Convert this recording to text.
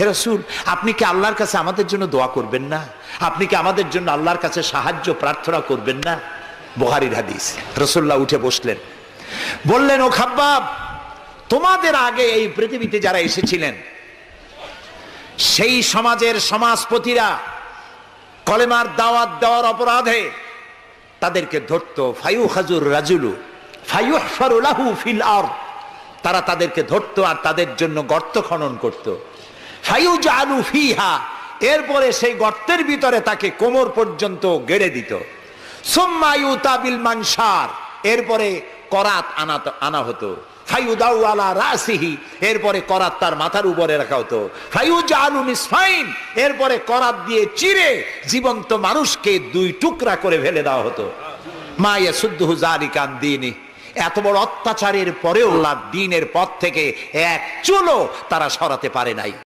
হে রাসূল, আপনি কি আল্লাহর কাছে আমাদের জন্য দোয়া করবেন না? আপনি কি আমাদের জন্য আল্লাহর কাছে সাহায্য প্রার্থনা করবেন না? বুখারীর হাদিস। রাসূলুল্লাহ উঠে বসলেন, বললেন, ও খাব্বাব, তোমাদের আগে এই পৃথিবীতে যারা এসেছিলেন সেই সমাজের সমাজপতিরা কলেমার দাওয়াত দেওয়ার অপরাধে তাদেরকে ধরতো, ফায়ুখাজুর রাজুলু ফায়ুহফারু লাহু ফিল আরদ, তারা তাদেরকে ধরতো আর তাদের জন্য গর্ত খনন করত। ফায়ুজালু ফিহা, এরপরে সেই গর্তের ভিতরে তাকে কোমর পর্যন্ত গেড়ে দিত। সুম্মা ইউতা বিল মানশার, এরপরে করাত আনা হতো। ফায়ুদাউ আলা রাসিহি, এরপরে করাত তার মাথার উপরে রাখা হতো। ফায়ুজালু নিসফাইন, এরপরে করাত দিয়ে চিরে জীবন্ত মানুষকে দুই টুকরা করে ফেলে দেওয়া হতো। মা ইয়াসুদ্দুহু যালিকা আন দীনি, এত বড় অত্যাচারের পরেও আল্লাহর দ্বীনের পথ থেকে এক চুলও তারা সরাতে পারে নাই।